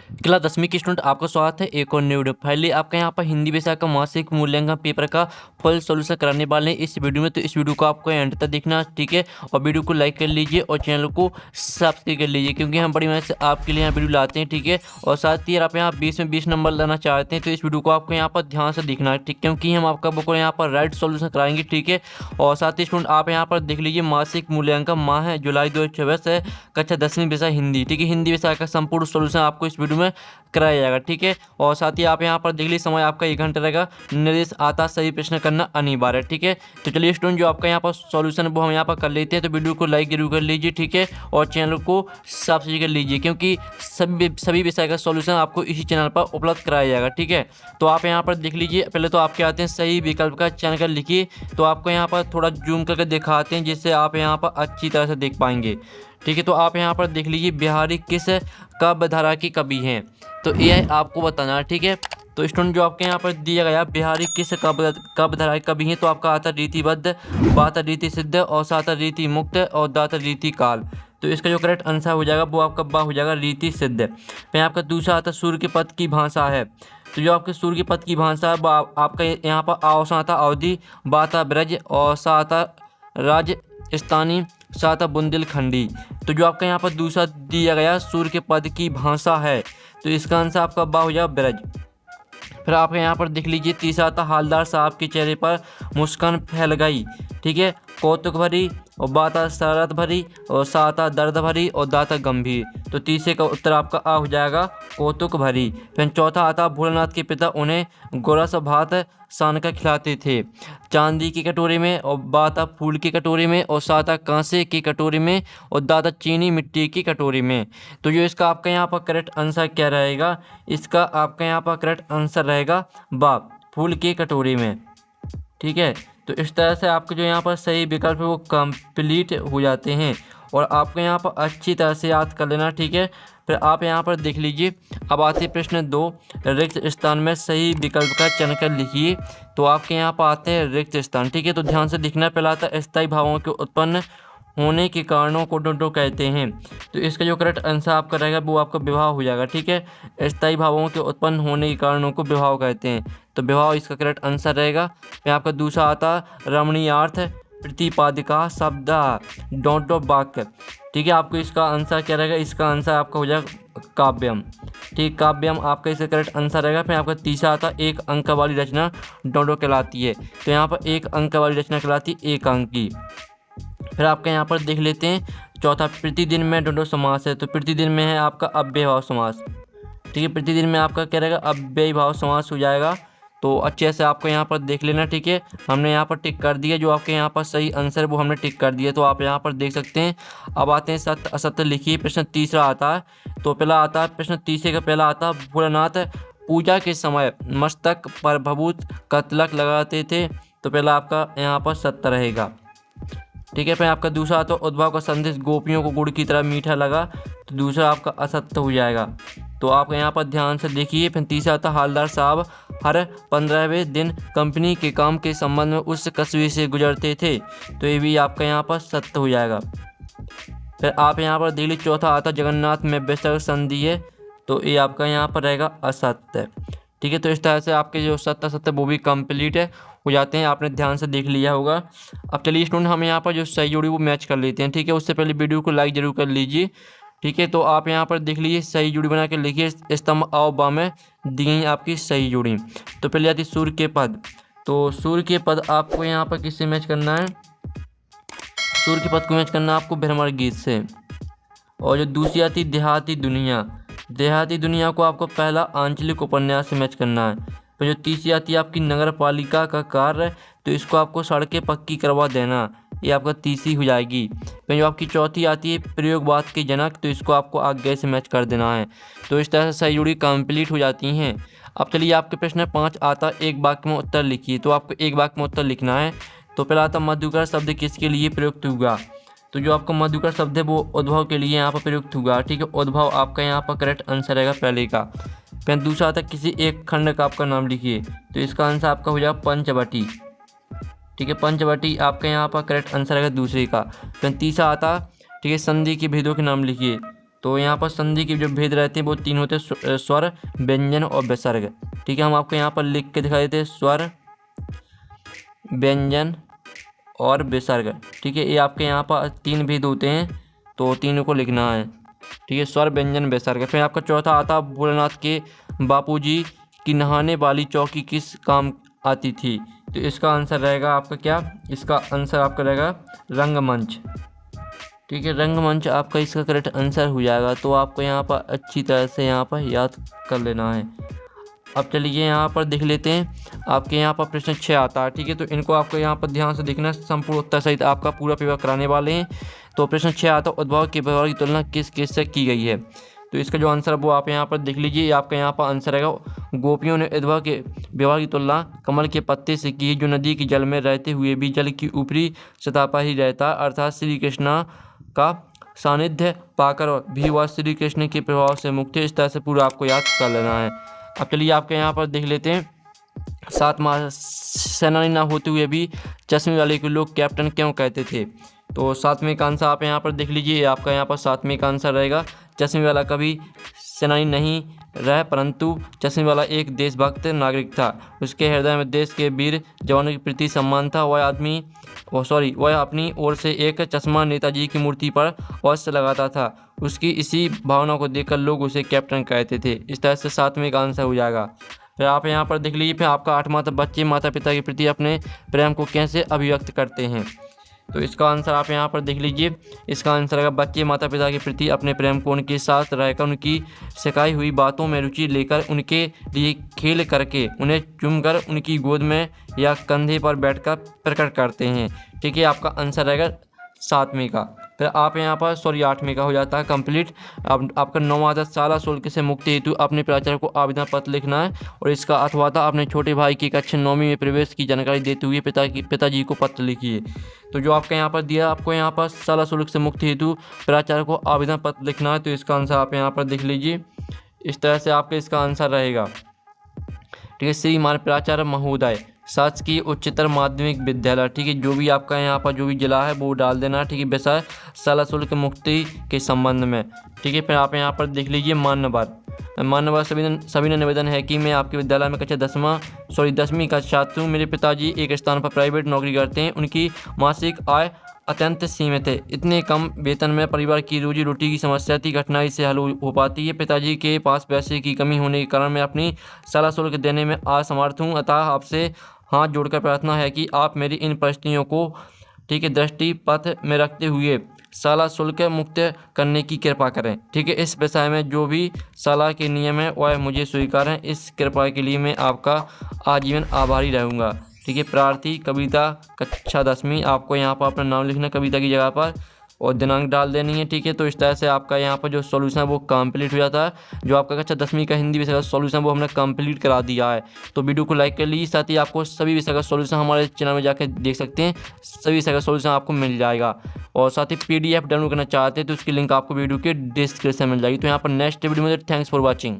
Class 10वीं के student आपका स्वागत है एक और न्यू वीडियो। फाइनली आपका यहाँ पर हिंदी विषय का मासिक मूल्यांकन पेपर का फुल सॉल्यूशन कराने वाले हैं इस वीडियो में। तो इस वीडियो को आपको एंड तक देखना, ठीक है। और वीडियो को लाइक कर लीजिए और चैनल को सब्सक्राइब कर लीजिए, क्योंकि हम बड़ी मेहनत से आपके लिए यहाँ वीडियो लाते हैं, ठीक है। और साथ ही आप यहाँ 20 में 20 नंबर लाना चाहते हैं तो इस वीडियो को आपको यहाँ पर ध्यान से देखना है, ठीक, क्योंकि हम आपका बुक यहाँ पर राइट सॉल्यूशन कराएंगे, ठीक है। और साथ ही स्टूडेंट आप यहाँ पर देख लीजिए मासिक मूल्यांकन माह है जुलाई 2024 है, कक्षा 10वीं विषय हिंदी, ठीक है। हिंदी विषय का संपूर्ण सॉल्यूशन आपको इस वीडियो में कराया जाएगा, ठीक है। और साथ ही आप यहाँ पर देख लीजिए समय आपका 1 घंटा रहेगा। निर्देश आता सही प्रश्न करना अनिवार्य है, ठीक है। तो चलिए स्टूडेंट जो आपका यहाँ पर सॉल्यूशन वो हम यहाँ पर कर लेते हैं। तो वीडियो को लाइक जरूर कर लीजिए, ठीक है। और चैनल को सब्सक्राइब कर लीजिए, क्योंकि सभी विषय का सॉल्यूशन आपको इसी चैनल पर उपलब्ध कराया जाएगा, ठीक है। तो आप यहाँ पर देख लीजिए, पहले तो आपके आते हैं सही विकल्प का चयन कर लिखिए। तो आपको यहाँ पर थोड़ा जूम करके दिखाते हैं जिससे आप यहाँ पर अच्छी तरह से देख पाएंगे, ठीक है। तो आप यहाँ पर देख लीजिए बिहारी किस काव्यधारा की कवि हैं, तो यह आपको बताना है, ठीक है। तो स्टूडेंट जो आपके यहाँ पर दिया गया बिहारी किस काव्यधारा के कवि हैं, तो आपका आता रीतिबद्ध, बाता रीति सिद्ध और साता रीति मुक्त और दाता रीति काल। तो इसका जो करेक्ट आंसर हो जाएगा वो आपका बा हो जाएगा रीति सिद्ध। फिर आपका दूसरा आता सूर्य के पद की भाषा है। तो जो आपके सूर्य के पद की भाषा है वो आपका यहाँ पर आवसा आता अवधि, बाता ब्रज और साता राजस्थानी, साता बुंदेलखंडी। तो जो आपका यहाँ पर दूसरा दिया गया सूर्य के पद की भाषा है, तो इसका आंसर आपका बा हो जाएगा ब्रज। फिर आप यहाँ पर देख लीजिए तीसरा था हालदार साहब के चेहरे पर मुस्कान फैल गई, ठीक है, कौतुक भरी और बाता शरारत भरी और साता दर्द भरी और दाता गंभीर। तो तीसरे का उत्तर आपका आ हो जाएगा कौतुक भरी। फिर चौथा आता भोलेनाथ के पिता उन्हें गोरस भात सान का खिलाते थे, चांदी की कटोरी में और बाता फूल की कटोरी में और साता कांसे की कटोरी में और दाता चीनी मिट्टी की कटोरी में। तो जो इसका आपका यहाँ पर करेक्ट आंसर क्या रहेगा, इसका आपका यहाँ पर करेक्ट आंसर रहेगा बा फूल की कटोरी में, ठीक है। तो इस तरह से आपके जो यहाँ पर सही विकल्प है वो कंप्लीट हो जाते हैं और आपको यहाँ पर अच्छी तरह से याद कर लेना, ठीक है। फिर आप यहाँ पर देख लीजिए अब आते प्रश्न 2, रिक्त स्थान में सही विकल्प का चयन कर लिखिए। तो आपके यहाँ पर आते हैं रिक्त स्थान, ठीक है। तो ध्यान से लिखना, पहला आता है स्थायी भावों के उत्पन्न होने के कारणों को डोडो कहते हैं। तो इसका जो करेक्ट आंसर आपका रहेगा वो आपका विभाव हो जाएगा, ठीक है। स्थायी भावों के उत्पन्न होने के कारणों को विभाव कहते हैं, तो विभाव इसका करेक्ट आंसर रहेगा। फिर आपका दूसरा आता रमणीयार्थ प्रतिपादिका शब्द डोंटो वाक्य, ठीक है। आपको इसका आंसर क्या रहेगा, इसका आंसर आपका हो जाएगा काव्यम, ठीक, काव्यम आपका इसका करेक्ट आंसर रहेगा। फिर आपका तीसरा आता एक अंक वाली रचना डोंडो कहलाती है। तो यहाँ पर एक अंक वाली रचना कहलाती है एक अंक की। फिर आपका यहाँ पर देख लेते हैं चौथा प्रतिदिन में डोंडो समास है। तो प्रतिदिन में है आपका अव्ययभाव समास, ठीक है। प्रतिदिन में आपका क्या रहेगा अव्ययभाव समास हो जाएगा। तो अच्छे से आपको यहाँ पर देख लेना, ठीक है। हमने यहाँ पर टिक कर दिया, जो आपके यहाँ पर सही आंसर है वो हमने टिक कर दिया, तो आप यहाँ पर देख सकते हैं। अब आते हैं सत्य असत्य लिखिए। प्रश्न तीसरा आता है, तो पहला आता है प्रश्न तीसरे का पहला आता है भोलेनाथ पूजा के समय मस्तक पर भभूत का तिलक लगाते थे। तो पहला आपका यहाँ पर सत्य रहेगा, ठीक है। फिर आपका दूसरा तो उद्भव का संदेश गोपियों को गुड़ की तरह मीठा लगा, तो दूसरा आपका असत्य हो जाएगा। तो आप यहाँ पर ध्यान से देखिए। फिर तीसरा था हालदार साहब हर 15वें दिन कंपनी के काम के संबंध में उस कस्बे से गुजरते थे, तो ये भी आपका यहाँ पर सत्य हो जाएगा। फिर आप यहाँ पर देख लीजिए चौथा आता जगन्नाथ में विसर्ग संधि है, तो ये आपका यहाँ पर रहेगा असत्य, ठीक है। तो इस तरह से आपके जो सत्य असत्य वो भी कंप्लीट है हो जाते हैं, आपने ध्यान से देख लिया होगा। अब चलिए स्टूडेंट हम यहाँ पर जो सही जोड़ी वो मैच कर लेते हैं, ठीक है। उससे पहले वीडियो को लाइक जरूर कर लीजिए, ठीक है। तो आप यहाँ पर देख लीजिए सही जोड़ी बना के लिखिए। स्तंभ और बा में दी गई आपकी सही जोड़ी। तो पहले आती सूर्य के पद, तो सूर्य के पद आपको यहाँ पर किससे मैच करना है, सूर्य के पद को मैच करना है आपको भ्रमर गीत से। और जो दूसरी आती देहाती दुनिया, देहाती दुनिया को आपको पहला आंचलिक उपन्यास से मैच करना है। तो जो तीसरी आती है आपकी नगर पालिका का कार्य, तो इसको आपको सड़कें पक्की करवा देना, ये आपका तीसरी हो जाएगी। फिर जो आपकी चौथी आती है प्रयोगवाद के जनक, तो इसको आपको आगे से मैच कर देना है। तो इस तरह से सही जोड़ी कंप्लीट हो जाती हैं। अब चलिए आपके प्रश्न 5 आता एक वाक्य में उत्तर लिखिए। तो आपको एक वाक्य में उत्तर लिखना है। तो पहला आता मधुकर शब्द किसके लिए प्रयुक्त हुआ, तो जो आपका मधुकर शब्द है वो उद्भव के लिए यहाँ पर प्रयुक्त हुआ, ठीक है। उद्भव आपका यहाँ पर करेक्ट आंसर रहेगा पहले का। फिर दूसरा आता किसी एक खंड का आपका नाम लिखिए, तो इसका आंसर आपका हो जाएगा पंचवटी, ठीक है। पंचवटी आपका यहाँ पर करेक्ट आंसर रहेगा दूसरे का। फिर तीसरा आता ठीक है संधि के भेदों के नाम लिखिए, तो यहाँ पर संधि के जो भेद रहते हैं वो 3 होते हैं, स्वर, व्यंजन और विसर्ग। ठीक है, हम आपको यहाँ पर लिख के दिखा देते हैं, स्वर, व्यंजन और विसर्ग। ठीक है, ये आपके यहाँ पर 3 भेद होते हैं, तो तीनों को लिखना है। ठीक है, स्वर, व्यंजन, विसर्ग। फिर आपका चौथा आता, भोलेनाथ के बापूजी की नहाने वाली चौकी किस काम आती थी? तो इसका आंसर रहेगा आपका क्या? इसका आंसर आपका रहेगा रंगमंच। ठीक है, रंगमंच आपका इसका करेक्ट आंसर हो जाएगा। तो आपको यहाँ पर अच्छी तरह से यहाँ पर याद कर लेना है। अब चलिए यहाँ पर देख लेते हैं, आपके यहाँ पर प्रश्न 6 आता है। ठीक है, तो इनको आपको यहाँ पर ध्यान से देखना, संपूर्ण उत्तर सहित आपका पूरा पेपर कराने वाले हैं। तो प्रश्न 6 आता है, उद्भव के व्यवहार की तुलना किस किस से की गई है? तो इसका जो आंसर है वो आप यहाँ पर देख लीजिए। आपका यहाँ पर आंसर रहेगा, गोपियों ने उद्भव के व्यवहार की तुलना कमल के पत्ते से की, जो नदी के जल में रहते हुए भी जल की ऊपरी सतह पर ही रहता, अर्थात श्री कृष्ण का सानिध्य पाकर भी वह श्री कृष्ण के प्रभाव से मुक्त है। इस तरह से पूरा आपको याद कर लेना है। अब चलिए आपके यहाँ पर देख लेते हैं, 7 माह सेनानी ना होते हुए भी चश्मे वाले को लोग कैप्टन क्यों कहते थे? तो 7वें का आंसर आप यहाँ पर देख लीजिए। आपका यहाँ पर 7वें का आंसर रहेगा, चश्मे वाला कभी सेनानी नहीं रहा, परंतु चश्मे वाला एक देशभक्त नागरिक था। उसके हृदय में देश के वीर जवानों के प्रति सम्मान था। वह अपनी ओर से एक चश्मा नेताजी की मूर्ति पर अवश्य लगाता था। उसकी इसी भावना को देखकर लोग उसे कैप्टन कहते थे। इस तरह से 7वें का आंसर हो जाएगा। फिर आप यहाँ पर देख लीजिए, फिर आपका 8वां था, बच्चे माता पिता के प्रति अपने प्रेम को कैसे अभिव्यक्त करते हैं? तो इसका आंसर आप यहाँ पर देख लीजिए। इसका आंसर है, बच्चे माता पिता के प्रति अपने प्रेम को उनके साथ रहकर, उनकी सिखाई हुई बातों में रुचि लेकर, उनके लिए खेल करके, उन्हें चूमकर, उनकी गोद में या कंधे पर बैठकर प्रकट करते हैं। ठीक है, आपका आंसर रहेगा 7वें का। फिर आप यहाँ पर 8वें का हो जाता है कंप्लीट। अब आपका 9वां था, शाला शुल्क से मुक्ति हेतु अपने प्राचार्य को आवेदन पत्र लिखना है। और इसका 8वां था, अपने छोटे भाई की कक्षा 9वीं में प्रवेश की जानकारी देते हुए पिताजी को पत्र लिखिए। तो जो आपका यहाँ पर दिया, आपको यहाँ पर शाला शुल्क से मुक्ति हेतु प्राचार्य को आवेदन पत्र लिखना है। तो इसका आंसर आप यहाँ पर देख लीजिए। इस तरह से आपका इसका आंसर रहेगा। ठीक है, श्रीमान प्राचार्य महोदय, शासकीय उच्चतर माध्यमिक विद्यालय। ठीक है, जो भी आपका यहाँ पर जो भी जिला है वो डाल देना। ठीक है, विषय शाला शुल्क मुक्ति के संबंध में। ठीक है, फिर आप यहाँ पर देख लीजिए, मान्यवर सभी ने निवेदन है कि मैं आपके विद्यालय में कक्षा 10वीं का छात्र हूँ। मेरे पिताजी एक स्थान पर प्राइवेट नौकरी करते हैं। उनकी मासिक आय अत्यंत सीमित है। इतने कम वेतन में परिवार की रोजी रोटी की समस्या थी कठिनाई से हल हो पाती है। पिताजी के पास पैसे की कमी होने के कारण मैं अपनी शाला शुल्क देने में असमर्थ हूँ। अतः आपसे हाथ जोड़कर प्रार्थना है कि आप मेरी इन परिस्थितियों को ठीक है दृष्टि पथ में रखते हुए शाला शुल्क मुक्त करने की कृपा करें। ठीक है, इस विषय में जो भी शाला के नियम है वह मुझे स्वीकार है। इस कृपा के लिए मैं आपका आजीवन आभारी रहूँगा। ठीक है, प्रार्थी कविता, कक्षा 10वीं। आपको यहाँ पर अपना नाम लिखना कविता की जगह पर और दिनांक डाल देनी है। ठीक है, तो इस तरह से आपका यहाँ पर जो सॉल्यूशन है वो कंप्लीट हो जाता है। जो आपका कक्षा 10वीं का हिंदी विषय का सॉल्यूशन वो हमने कंप्लीट करा दिया है। तो वीडियो को लाइक कर लीजिए, साथ ही आपको सभी विषय का सॉल्यूशन हमारे चैनल में जाकर देख सकते हैं। सभी विषय का सॉल्यूशन आपको मिल जाएगा। और साथ ही PDF डाउनलोड करना चाहते हैं तो उसकी लिंक आपको वीडियो के डिस्क्रिप्शन में मिल जाएगी। तो यहाँ पर नेक्स्ट वीडियो में थैंक्स फॉर वॉचिंग।